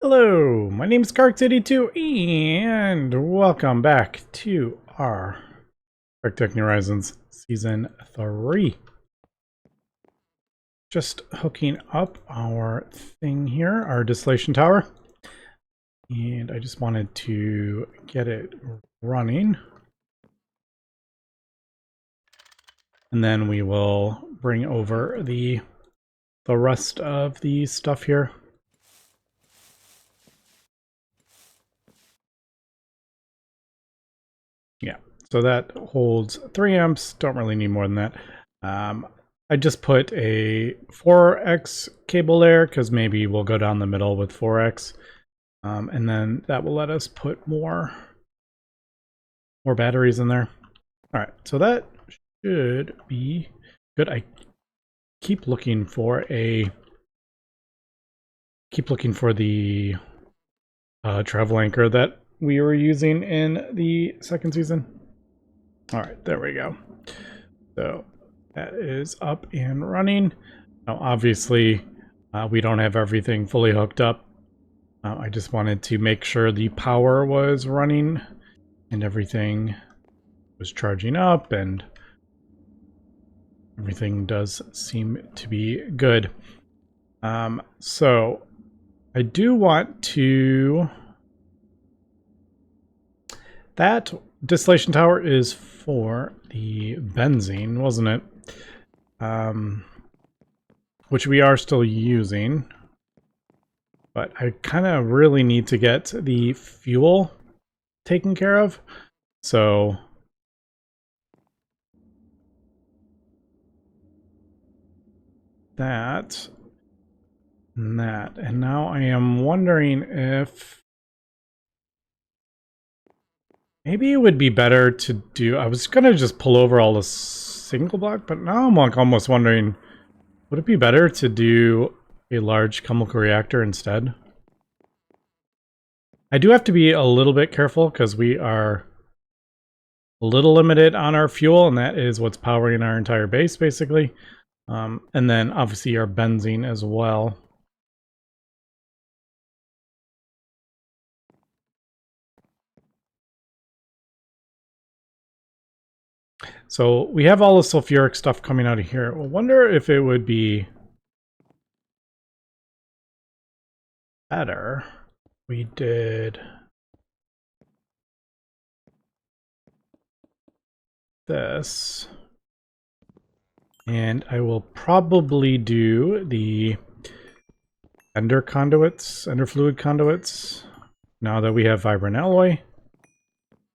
Hello, my name is GregTech and welcome back to our GregTech Horizons Season 3. Just hooking up our thing here, our distillation tower. And I just wanted to get it running. And then we will bring over the rest of the stuff here. Yeah, so that holds 3 amps. Don't really need more than that. I just put a 4x cable there because maybe we'll go down the middle with 4x. And then that will let us put more batteries in there. All right, so that should be good. I keep looking for the travel anchor that we were using in the second season. All right, there we go. So that is up and running. Now, obviously, we don't have everything fully hooked up. I just wanted to make sure the power was running and everything was charging up, and everything does seem to be good. So I do want to... That distillation tower is for the benzene, wasn't it? Which we are still using. But I kind of really need to get the fuel taken care of. So that and that. And now I am wondering if maybe it would be better to do... I was going to just pull over all the single block, but now I'm like almost wondering, would it be better to do a large chemical reactor instead? I do have to be a little bit careful because we are a little limited on our fuel, and that is what's powering our entire base, basically. And then obviously our benzene as well. So we have all the sulfuric stuff coming out of here. I wonder if it would be better we did this. And I will probably do the ender fluid conduits. Now that we have vibrant alloy,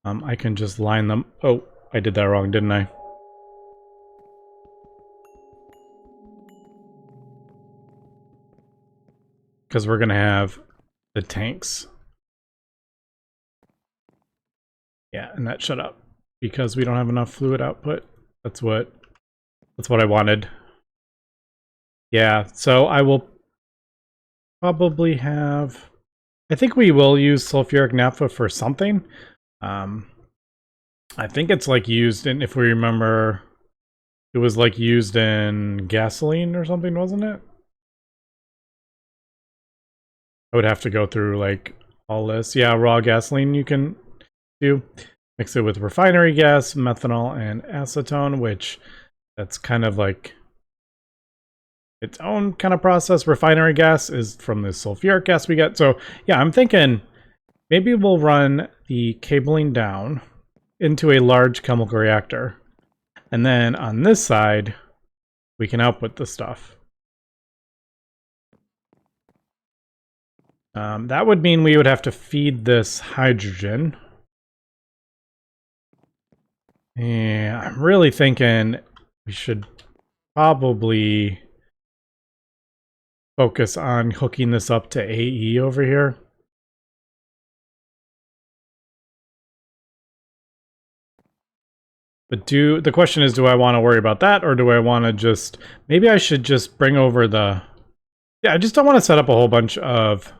I can just line them. Oh, I did that wrong, didn't I? Because we're going to have the tanks. Yeah, and that shut up because we don't have enough fluid output. That's what I wanted. Yeah, so I will probably have... I think we will use sulfuric naphtha for something. I think it's like used in, if we remember, it was like used in gasoline or something, wasn't it? I would have to go through like all this. Yeah, raw gasoline you can do. Mix it with refinery gas, methanol, and acetone, which that's kind of like its own kind of process. Refinery gas is from the sulfuric gas we get. So yeah, I'm thinking maybe we'll run the cabling down into a large chemical reactor. And then on this side, we can output the stuff. That would mean we would have to feed this hydrogen. Yeah, I'm really thinking we should probably focus on hooking this up to AE over here. But the question is, do I want to worry about that, or do I want to just... Maybe I should just bring over the... Yeah, I just don't want to set up a whole bunch of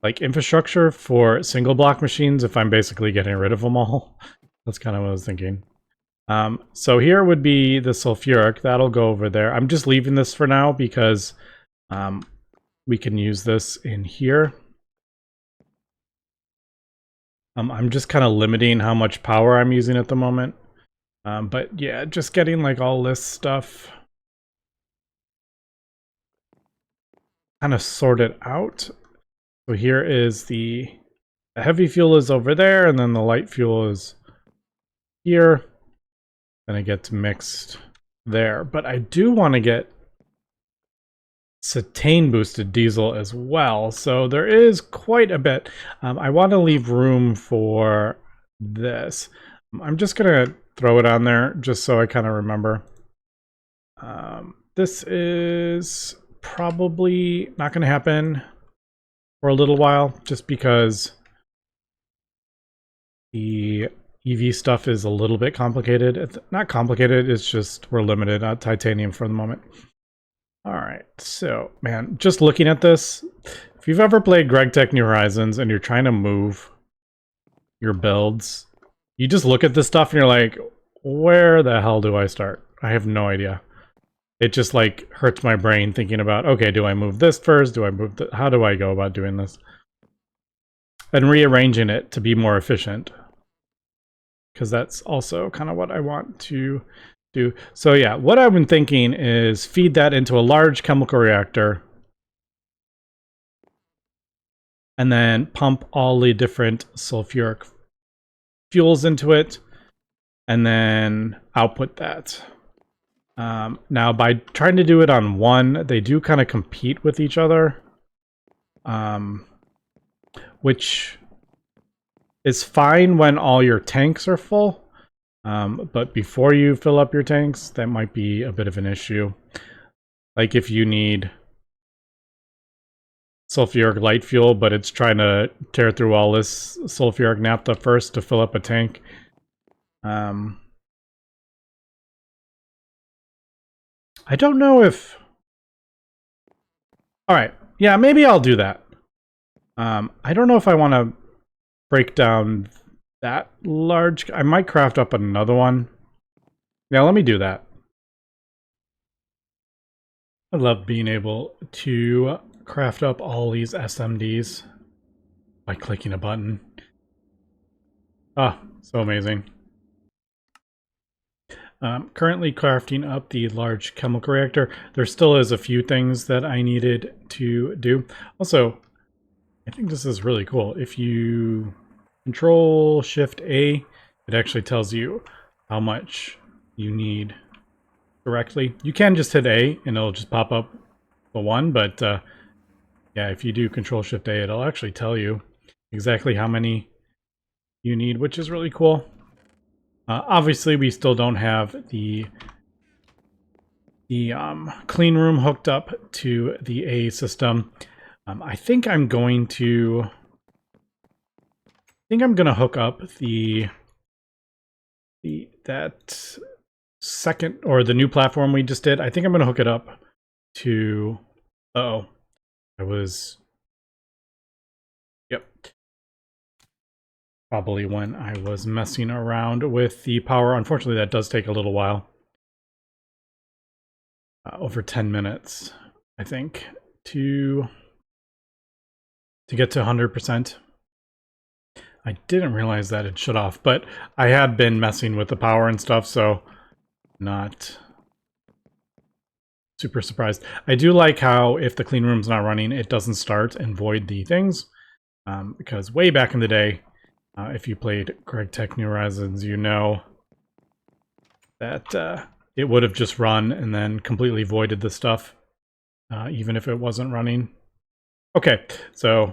like infrastructure for single block machines if I'm basically getting rid of them all. That's kind of what I was thinking. So here would be the sulfuric. That'll go over there. I'm just leaving this for now because we can use this in here. I'm just kind of limiting how much power I'm using at the moment. But yeah, just getting like all this stuff kind of sorted out. So here is the heavy fuel is over there, and then the light fuel is here. Then it gets mixed there. But I do want to get cetane boosted diesel as well. So there is quite a bit. I want to leave room for this. I'm just going to throw it on there just so I kind of remember. This is probably not going to happen for a little while just because the EV stuff is a little bit complicated. It's not complicated, it's just we're limited on titanium for the moment. All right, so man, just looking at this, if you've ever played GregTech New Horizons and you're trying to move your builds, you just look at this stuff and you're like, where the hell do I start? I have no idea. It just like hurts my brain thinking about, okay, do I move this first? Do I move how do I go about doing this? And rearranging it to be more efficient. Because that's also kind of what I want to do. So yeah, what I've been thinking is feed that into a large chemical reactor and then pump all the different sulfuric fuels into it and then output that. Now, by trying to do it on one, they do kind of compete with each other, which is fine when all your tanks are full. But before you fill up your tanks, that might be a bit of an issue. Like if you need sulfuric light fuel, but it's trying to tear through all this sulfuric naphtha first to fill up a tank. I don't know if... Alright, yeah, maybe I'll do that. I don't know if I want to break down that large... I might craft up another one. Yeah, let me do that. I love being able to craft up all these SMDs by clicking a button. Ah, so amazing. Currently crafting up the large chemical reactor. There still is a few things that I needed to do. Also, I think this is really cool. If you Control Shift A, it actually tells you how much you need directly. You can just hit A and it'll just pop up the one, but yeah, if you do Control Shift A, it'll actually tell you exactly how many you need, which is really cool. Obviously, we still don't have the clean room hooked up to the A system. I think I'm going to hook up that second, or the new platform we just did. I think I'm going to hook it up to... Uh-oh. I was... Yep. Probably when I was messing around with the power. Unfortunately, that does take a little while. Over 10 minutes, I think, to get to 100%. I didn't realize that it shut off, but I had been messing with the power and stuff, so not super surprised. I do like how if the clean room's not running, it doesn't start and void the things, because way back in the day, if you played GregTech New Horizons, you know that it would have just run and then completely voided the stuff, even if it wasn't running. Okay, so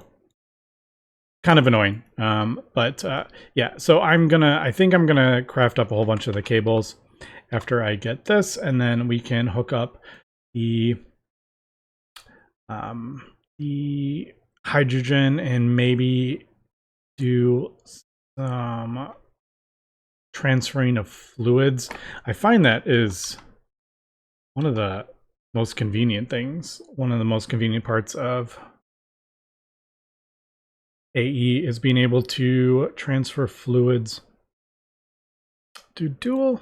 kind of annoying, but yeah, so I think I'm gonna craft up a whole bunch of the cables after I get this, and then we can hook up the hydrogen and maybe do some transferring of fluids. I find that is one of the most convenient things, one of the most convenient parts of AE is being able to transfer fluids. Do dual?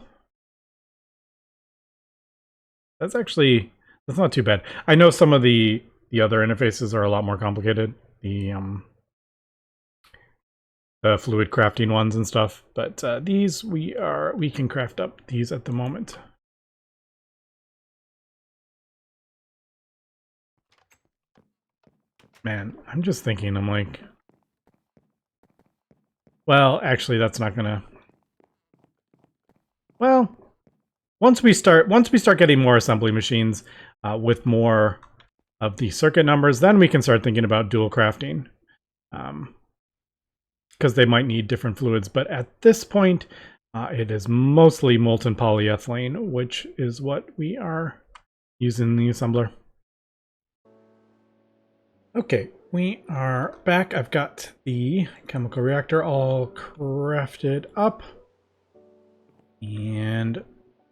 That's not too bad. I know some of the other interfaces are a lot more complicated. The the fluid crafting ones and stuff. But these we can craft up these at the moment. Man, I'm just thinking, I'm like, well, actually that's not gonna, well, once we start getting more assembly machines with more of the circuit numbers, then we can start thinking about dual crafting. Because they might need different fluids, but at this point, it is mostly molten polyethylene, which is what we are using in the assembler. Okay, we are back. I've got the chemical reactor all crafted up. And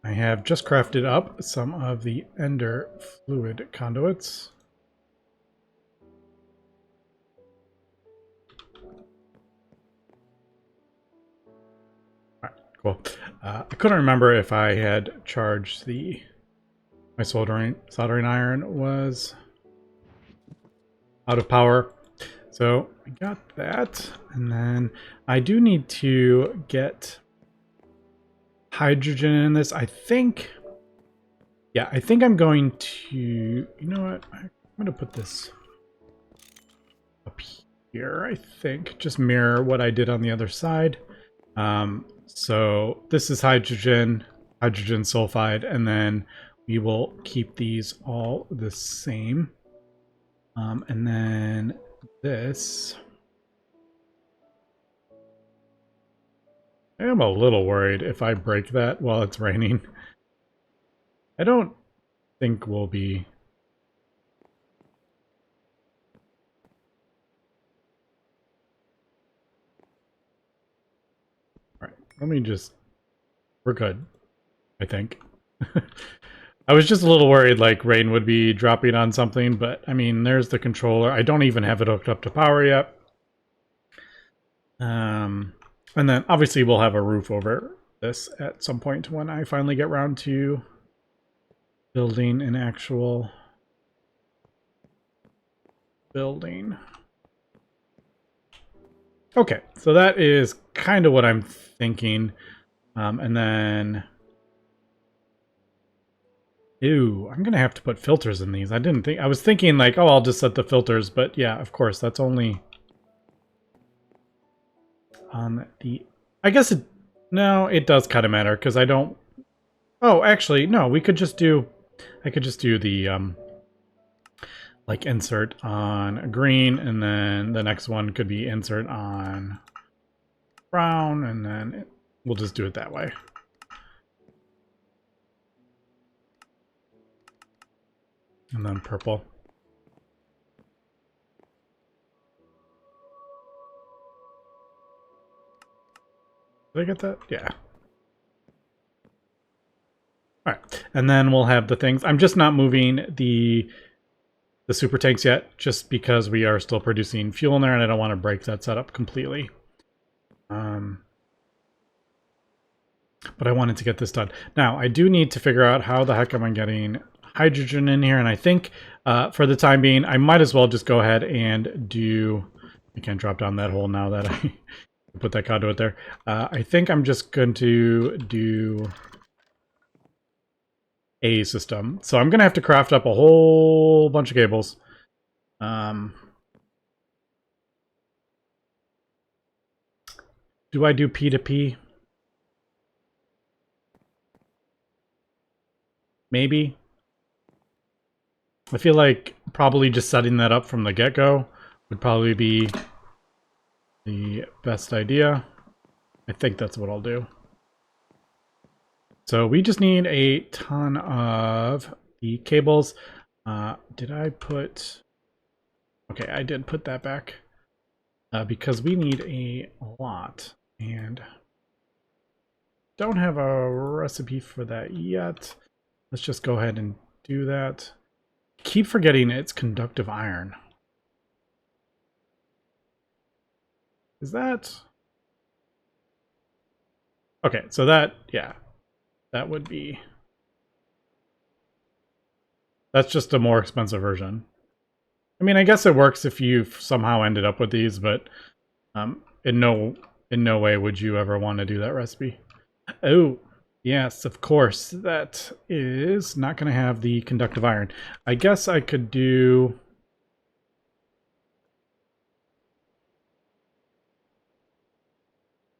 I have just crafted up some of the ender fluid conduits. All right, cool. I couldn't remember if I had charged my soldering iron was out of power. So I got that, and then I do need to get hydrogen in this. I think, yeah, I think I'm going to, you know what, I'm going to put this up here, I think, just mirror what I did on the other side. So this is hydrogen sulfide, and then we will keep these all the same. And then this, I am a little worried if I break that while it's raining. I don't think we'll be... Alright, let me just... We're good, I think. I was just a little worried like rain would be dropping on something, but I mean, there's the controller. I don't even have it hooked up to power yet. And then obviously we'll have a roof over this at some point when I finally get around to building an actual building. Okay, so that is kind of what I'm thinking. And then... Ew, I'm gonna have to put filters in these. I was thinking like, oh, I'll just set the filters, but yeah, of course, that's only on the... I guess it... No, it does kind of matter, because I don't... Oh, actually, no, we could just do... I could just do the, like, insert on green, and then the next one could be insert on brown, and then we'll just do it that way. And then purple. Did I get that? Yeah. All right, and then we'll have the things. I'm just not moving the super tanks yet, just because we are still producing fuel in there, and I don't want to break that setup completely. But I wanted to get this done. Now, I do need to figure out how the heck am I getting hydrogen in here, and I think for the time being, I might as well just go ahead and do... I can't drop down that hole now that I put that conduit there. I think I'm just going to do a system. So I'm going to have to craft up a whole bunch of cables. Do I do P to P? Maybe. I feel like probably just setting that up from the get-go would probably be the best idea. I think that's what I'll do. So we just need a ton of the cables. Did I put... Okay, I did put that back. Because we need a lot. And don't have a recipe for that yet. Let's just go ahead and do that. Keep forgetting it's conductive iron. Is that... Okay, so that, yeah. That would be... That's just a more expensive version. I mean, I guess it works if you've somehow ended up with these, but in no way would you ever want to do that recipe. Oh, yes, of course. That is not going to have the conductive iron. I guess I could do...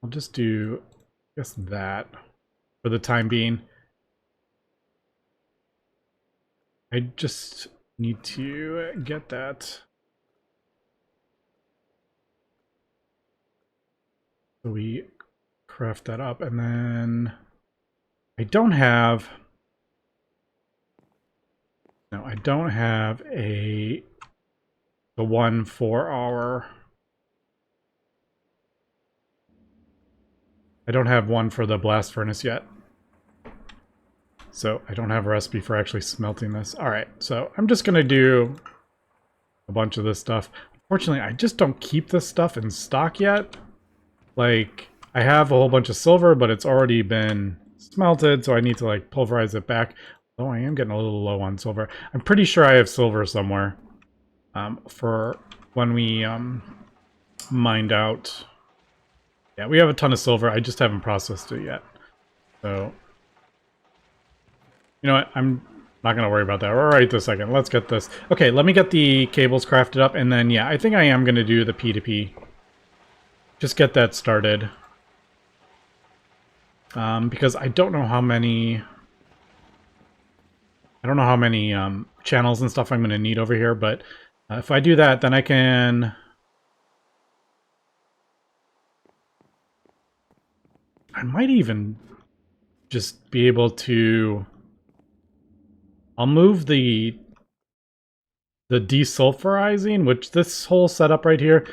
I'll just do, I guess, that for the time being. I just need to get that. So we craft that up, and then I don't have... No, I don't have the one for our... I don't have one for the blast furnace yet. So I don't have a recipe for actually smelting this. Alright, so I'm just going to do a bunch of this stuff. Unfortunately, I just don't keep this stuff in stock yet. Like, I have a whole bunch of silver, but it's already been smelted, so I need to, like, pulverize it back. Oh, I am getting a little low on silver. I'm pretty sure I have silver somewhere for when we mined out. Yeah, we have a ton of silver. I just haven't processed it yet. So, you know what? I'm not going to worry about that right this second. Let's get this. Okay, let me get the cables crafted up, and then, yeah, I think I am going to do the P2P. Just get that started. Because I don't know how many... channels and stuff I'm going to need over here, but if I do that, then I can... I might even just be able to... I'll move the desulfurizing, which this whole setup right here,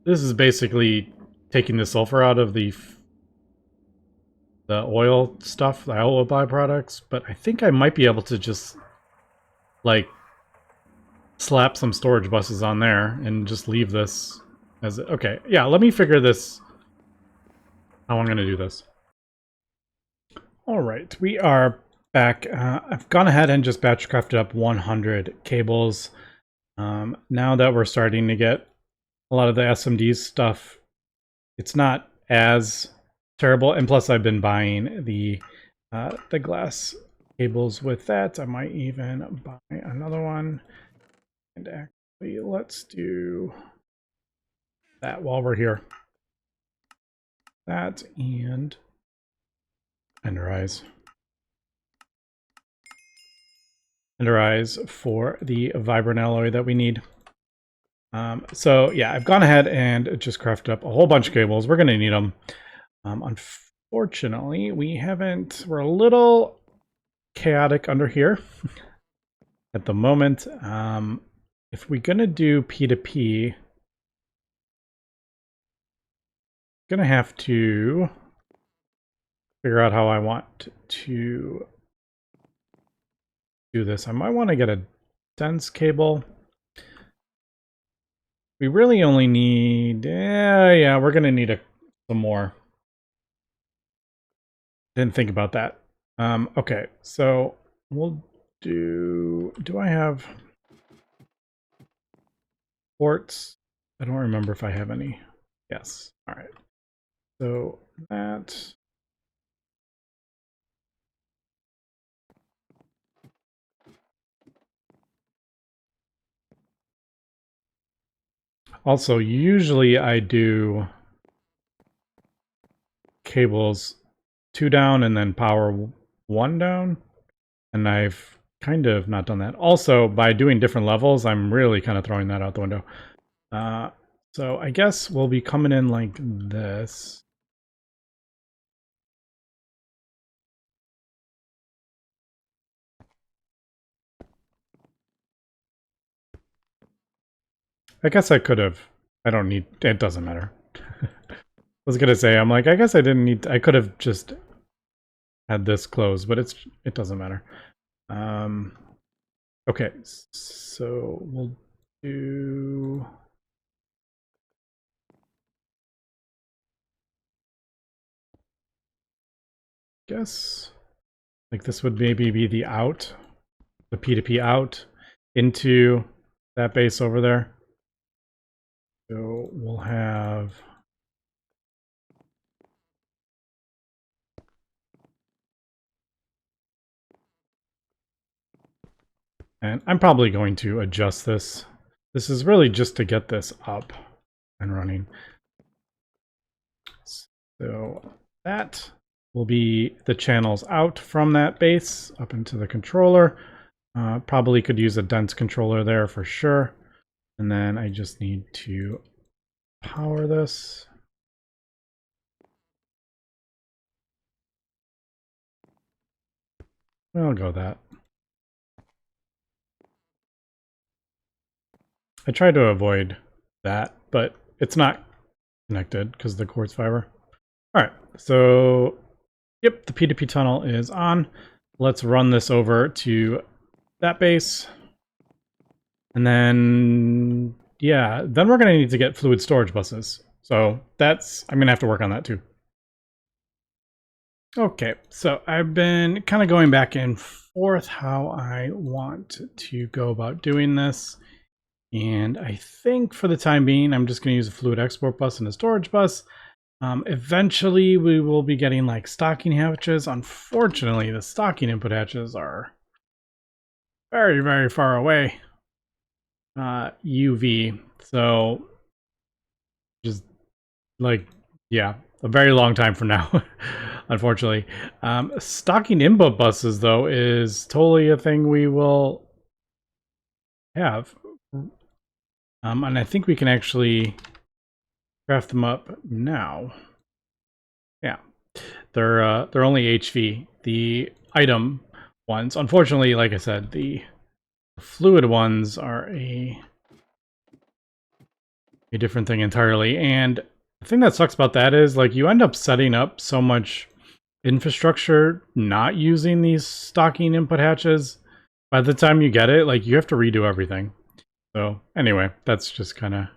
this is basically taking the sulfur out of the oil stuff, the oil byproducts, but I think I might be able to just, like, slap some storage buses on there and just leave this as... Okay, yeah, let me figure this, how I'm going to do this. Alright, we are back. I've gone ahead and just batch crafted up 100 cables. Now that we're starting to get a lot of the SMD stuff, it's not as terrible, and plus I've been buying the glass cables with that. I might even buy another one, and actually let's do that while we're here. That and Ender Eyes. Ender Eyes for the vibrant alloy that we need. So yeah, I've gone ahead and just crafted up a whole bunch of cables. We're going to need them. Unfortunately, we're a little chaotic under here at the moment. If we're going to do P2P, I'm going to have to figure out how I want to do this. I might want to get a dense cable. We really only need... yeah, we're going to need some more. Didn't think about that. Okay, so we'll do... Do I have ports? I don't remember if I have any. Yes. All right. So that... Also, usually I do cables 2 down and then power 1 down, and I've kind of not done that. Also, by doing different levels, I'm really kind of throwing that out the window. So I guess we'll be coming in like this. I guess I could have... I don't need... It doesn't matter. I was gonna say, I'm like, I guess I didn't need... I could have just had this closed, but it doesn't matter. Okay, so we'll do... Guess like this would maybe be the out, the P2P out into that base over there. So we'll have And I'm probably going to adjust this. This is really just to get this up and running. So that will be the channels out from that base up into the controller. Probably could use a dense controller there for sure. And then I just need to power this. I'll go that. I tried to avoid that, but it's not connected because of the quartz fiber. All right, so yep, the P2P tunnel is on. Let's run this over to that base. And then, yeah, then we're going to need to get fluid storage buses. So I'm going to have to work on that too. Okay, so I've been kind of going back and forth how I want to go about doing this. And I think for the time being, I'm just going to use a fluid export bus and a storage bus. Eventually, we will be getting like stocking hatches. Unfortunately, the stocking input hatches are very, very far away. UV. So just like, yeah, a very long time from now, unfortunately. Stocking input buses, though, is totally a thing we will have. And I think we can actually craft them up now. Yeah, they're only HV. The item ones, unfortunately, like I said, the fluid ones are a different thing entirely. And the thing that sucks about that is like you end up setting up so much infrastructure not using these stocking input hatches. By the time you get it, like you have to redo everything. So anyway, that's just kind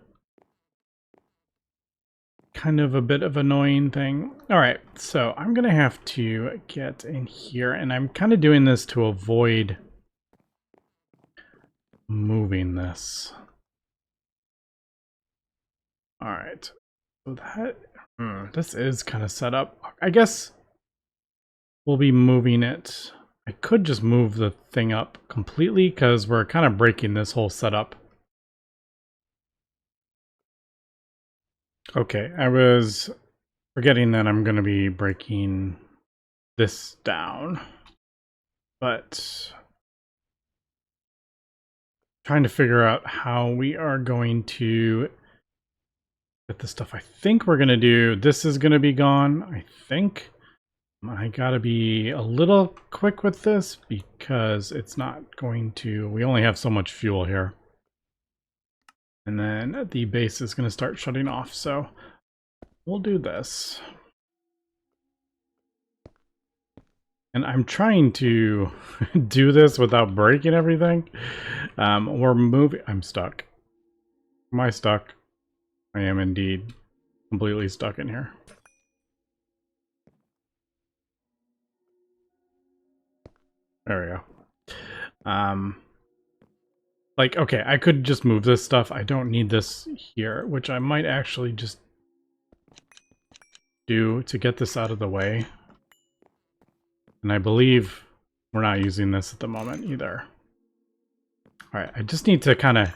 of a bit of annoying thing. All right, so I'm gonna have to get in here, and I'm kind of doing this to avoid moving this. All right, so that this is kind of set up. I guess we'll be moving it. I could just move the thing up completely because we're kind of breaking this whole setup. Okay, I was forgetting that I'm going to be breaking this down, but trying to figure out how we are going to get the stuff I think we're going to do. This is going to be gone, I think. I got to be a little quick with this because it's not going to... We only have so much fuel here. And then the base is going to start shutting off, so we'll do this. And I'm trying to do this without breaking everything. We're moving... I'm stuck. Am I stuck? I am indeed completely stuck in here. There we go. Like, okay, I could just move this stuff. I don't need this here, which I might actually just do to get this out of the way. And I believe we're not using this at the moment either. All right, I just need to kind of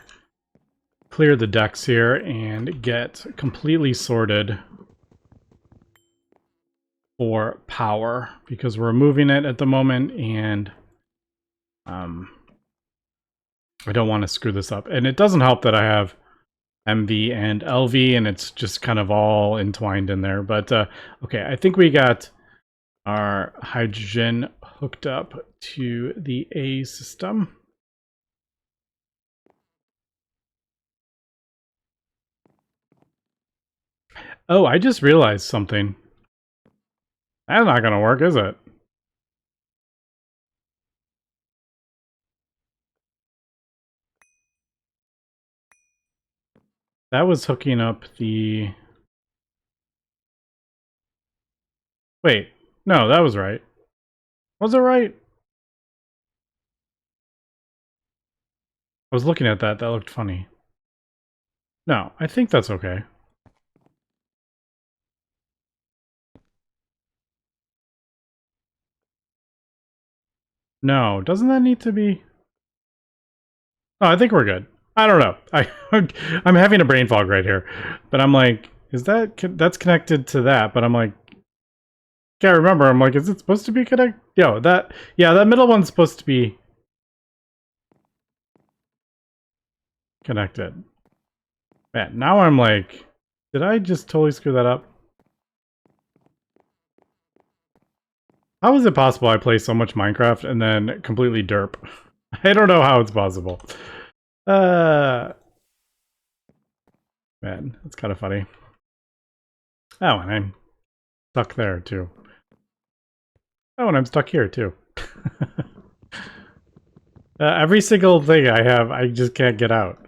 clear the decks here and get completely sorted for power because we're moving it at the moment, and I don't want to screw this up. And it doesn't help that I have MV and LV and it's just kind of all entwined in there. But okay, I think we got our hydrogen hooked up to the A system. Oh, I just realized something. That's not going to work, is it? That was hooking up the... Wait, no, that was right. Was it right? I was looking at that. That looked funny. No, I think that's okay. No, doesn't that need to be... Oh, I think we're good. I don't know. I'm having a brain fog right here, but I'm like, is that's connected to that? But I'm like, can't remember. I'm like, is it supposed to be connected? Yo, that middle one's supposed to be connected. Man, now I'm like, did I just totally screw that up? How is it possible I play so much Minecraft and then completely derp? I don't know how it's possible. Uh, man, that's kind of funny. Oh, and I'm stuck there too. Oh, and I'm stuck here too. Every single thing I have, I just can't get out.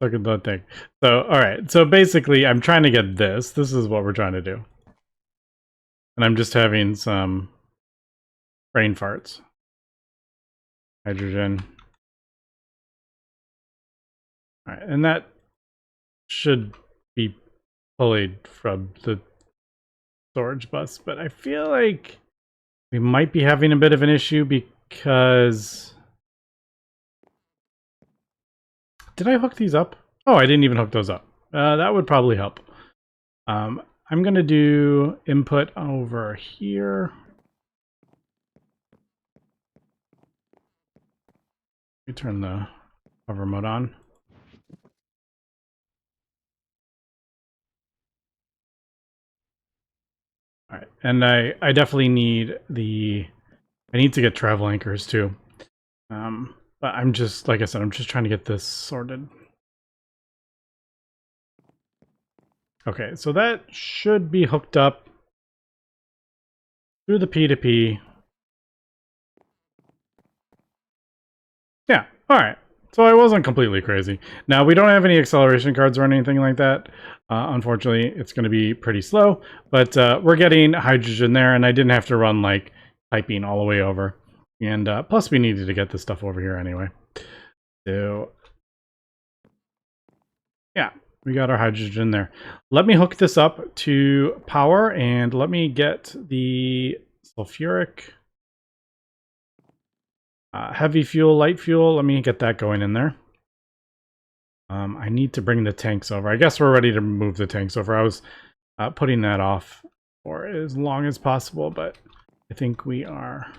Look at that thing. So, alright. So basically, I'm trying to get this. This is what we're trying to do. And I'm just having some brain farts. Hydrogen. Alright, and that should be pulled from the storage bus, but I feel like we might be having a bit of an issue because... Did I hook these up? Oh, I didn't even hook those up. That would probably help. I'm going to do input over here. Let me turn the hover mode on. All right, and I definitely need I need to get travel anchors too. But I'm just, like I said, I'm just trying to get this sorted. Okay, so that should be hooked up through the P2P. Yeah, all right. So I wasn't completely crazy. Now, we don't have any acceleration cards or anything like that. Unfortunately, it's going to be pretty slow, but we're getting hydrogen there, and I didn't have to run, like, piping all the way over. And plus, we needed to get this stuff over here anyway. So, yeah, we got our hydrogen there. Let me hook this up to power, and let me get the sulfuric, heavy fuel, light fuel. Let me get that going in there. I need to bring the tanks over. I guess we're ready to move the tanks over. I was putting that off for as long as possible, but I think we are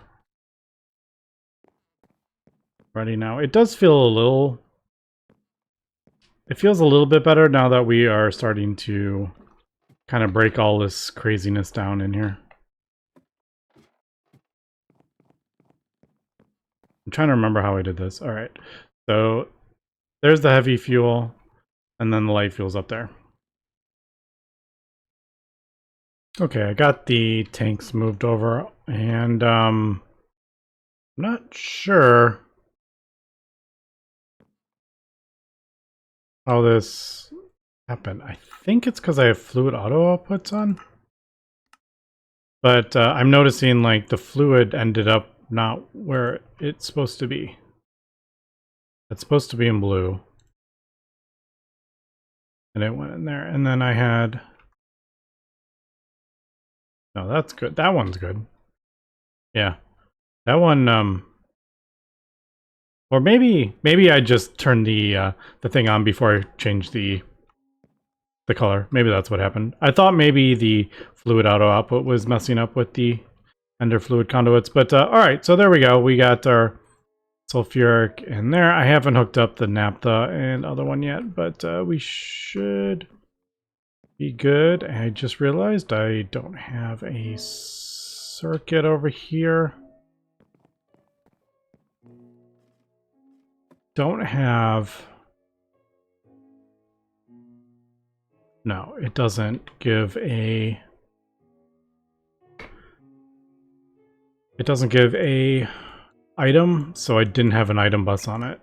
ready now. It does feel a little... It feels a little bit better now that we are starting to kind of break all this craziness down in here. I'm trying to remember how I did this. All right. So there's the heavy fuel, and then the light fuel's up there. Okay, I got the tanks moved over, and I'm not sure how this happened. I think it's because I have fluid auto outputs on. But I'm noticing like the fluid ended up not where it's supposed to be. It's supposed to be in blue. And it went in there. And then I had... No, that's good. That one's good. Yeah. That one, or maybe I just turned the thing on before I changed the color. Maybe that's what happened. I thought maybe the fluid auto output was messing up with the ender fluid conduits, but all right, so there we go. We got our sulfuric in there. I haven't hooked up the naphtha and other one yet, but we should be good. I just realized I don't have a circuit over here. Don't have... No, it doesn't give a... It doesn't give a item, so I didn't have an item bus on it.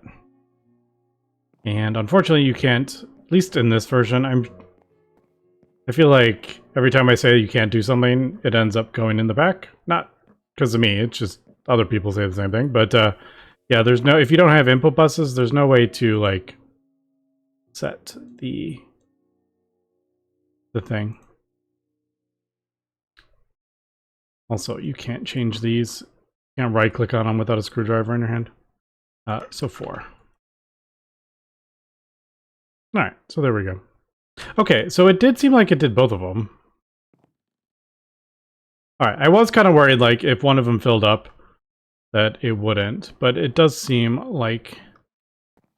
And unfortunately you can't, at least in this version, I feel like every time I say you can't do something, it ends up going in the back. Not because of me, it's just other people say the same thing. But yeah, there's no, if you don't have input buses, there's no way to like set the thing. Also, you can't change these. You can't right click on them without a screwdriver in your hand. So 4. All right, so there we go. Okay, so it did seem like it did both of them. All right, I was kind of worried, like, if one of them filled up, that it wouldn't, but it does seem like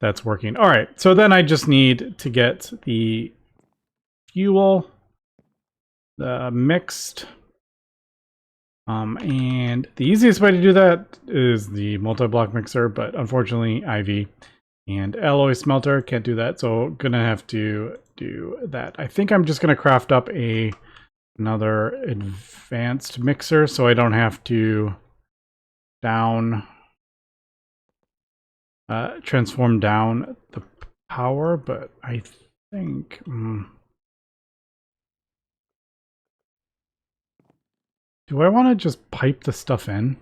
that's working. All right, so then I just need to get the fuel mixed. And the easiest way to do that is the multi-block mixer, but unfortunately IV and alloy smelter can't do that, so gonna have to do that. I think I'm just gonna craft up another advanced mixer so I don't have to transform down the power, but I think do I want to just pipe the stuff in?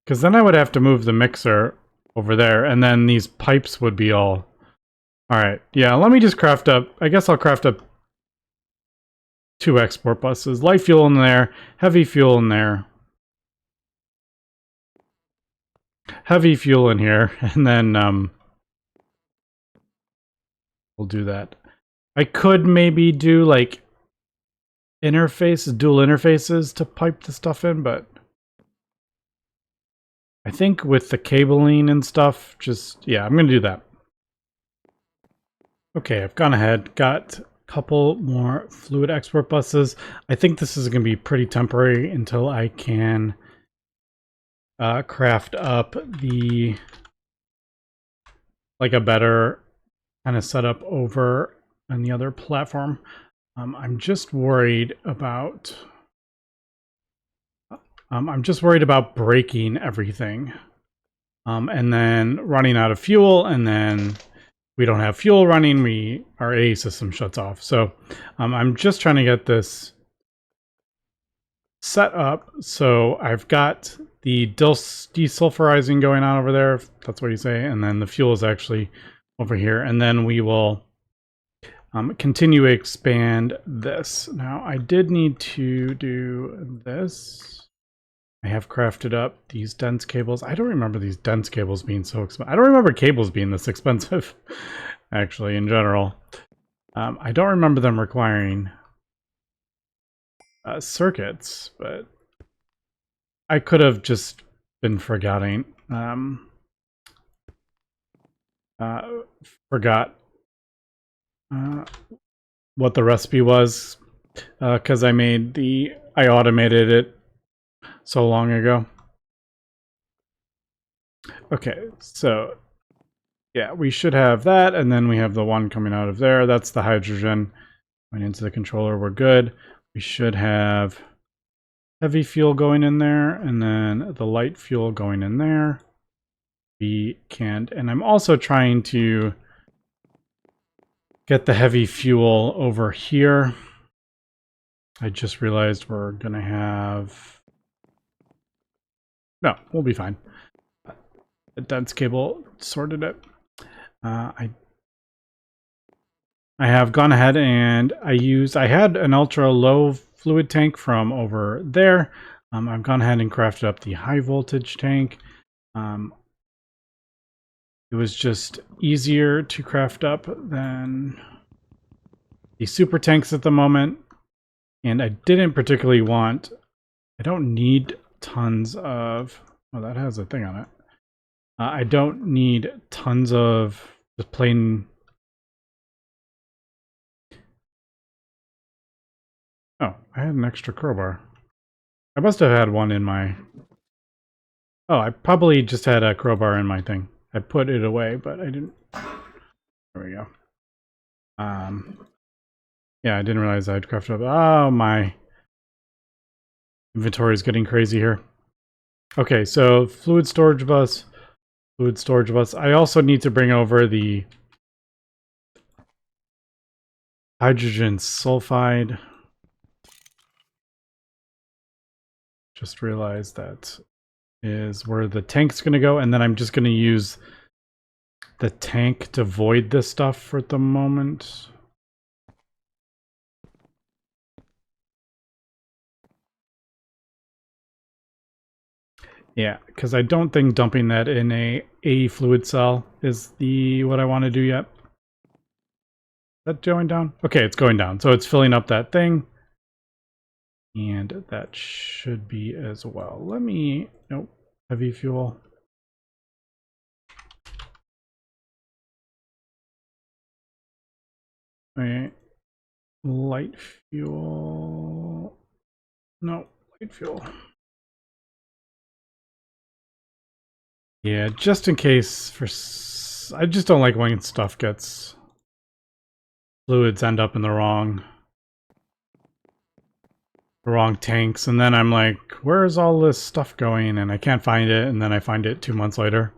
Because then I would have to move the mixer over there, and then these pipes would be all... Alright, yeah, let me just craft up... I guess I'll craft up 2 export buses. Light fuel in there, heavy fuel in there. Heavy fuel in here, and then we'll do that. I could maybe do, like, dual interfaces to pipe the stuff in, but I think with the cabling and stuff, yeah, I'm going to do that. Okay, I've gone ahead, got a couple more fluid export buses. I think this is going to be pretty temporary until I can craft up a better kind of setup over on the other platform. I'm just worried about breaking everything, and then running out of fuel, and then we don't have fuel running, our A system shuts off. So I'm just trying to get this set up. So I've got the desulfurizing going on over there, if that's what you say, and then the fuel is actually over here, and then we will continue to expand this. Now I did need to do this. I have crafted up these dense cables. I don't remember these dense cables being so expensive. I don't remember cables being this expensive, actually, in general. I don't remember them requiring circuits, but I could have just been forgot what the recipe was, because I automated it so long ago. Okay, so yeah, we should have that, and then we have the one coming out of there. That's the hydrogen going into the controller. We're good. We should have heavy fuel going in there, and then the light fuel going in there. We can't, and I'm also trying to get the heavy fuel over here. I just realized we're gonna have... No, we'll be fine. The dense cable sorted it. I have gone ahead and I had an ultra low fluid tank from over there. I've gone ahead and crafted up the high voltage tank. It was just easier to craft up than the super tanks at the moment. And I didn't particularly want... I don't need tons of... Oh, that has a thing on it. I don't need tons of just plain... Oh, I had an extra crowbar. I must have had one in my... Oh, I probably just had a crowbar in my thing. I put it away, but I didn't... There we go. Yeah, I didn't realize I'd crafted up... Oh, my inventory is getting crazy here. Okay, so fluid storage bus. I also need to bring over the hydrogen sulfide. Just realized that is where the tank's going to go, and then I'm just going to use the tank to void this stuff for the moment. Yeah, because I don't think dumping that in a fluid cell is what I want to do yet. Is that going down? Okay, it's going down. So it's filling up that thing. And that should be as well. Let me... Nope. Heavy fuel. Okay. Light fuel. No, light fuel. Yeah, just in case for... I just don't like when stuff gets... Fluids end up in the wrong tanks, and then I'm like, where's all this stuff going? And I can't find it, and then I find it 2 months later.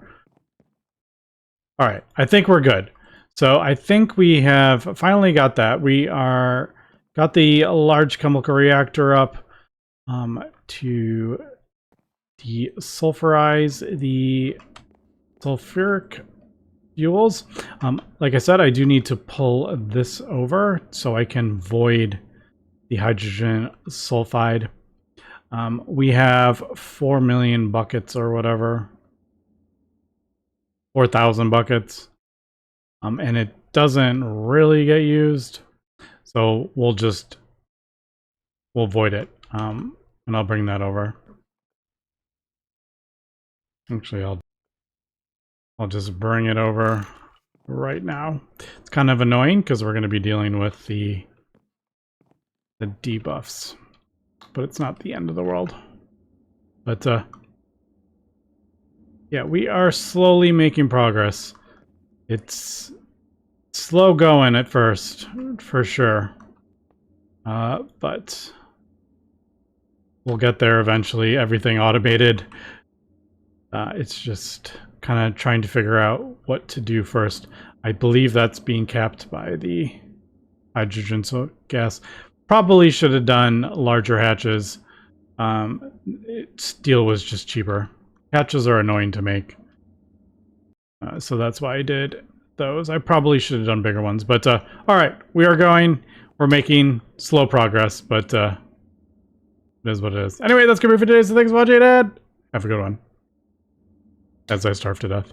All right, I think we're good. So I think we have finally got that. We got the large chemical reactor up to desulfurize the sulfuric fuels. Like I said, I do need to pull this over so I can void the hydrogen sulfide. We have 4 million buckets or whatever. 4,000 buckets. And it doesn't really get used. So we'll void it. And I'll bring that over. Actually, I'll just bring it over right now. It's kind of annoying because we're going to be dealing with the debuffs, but it's not the end of the world. But yeah, we are slowly making progress. It's slow going at first, for sure. But we'll get there eventually. Everything automated. It's just kind of trying to figure out what to do first. I believe that's being capped by the hydrogen gas. Probably should have done larger hatches. Steel was just cheaper. Hatches are annoying to make. So that's why I did those. I probably should have done bigger ones. But all right, we are going. We're making slow progress, but it is what it is. Anyway, that's going to be for today. So thanks for watching, Dad. Have a good one. As I starve to death.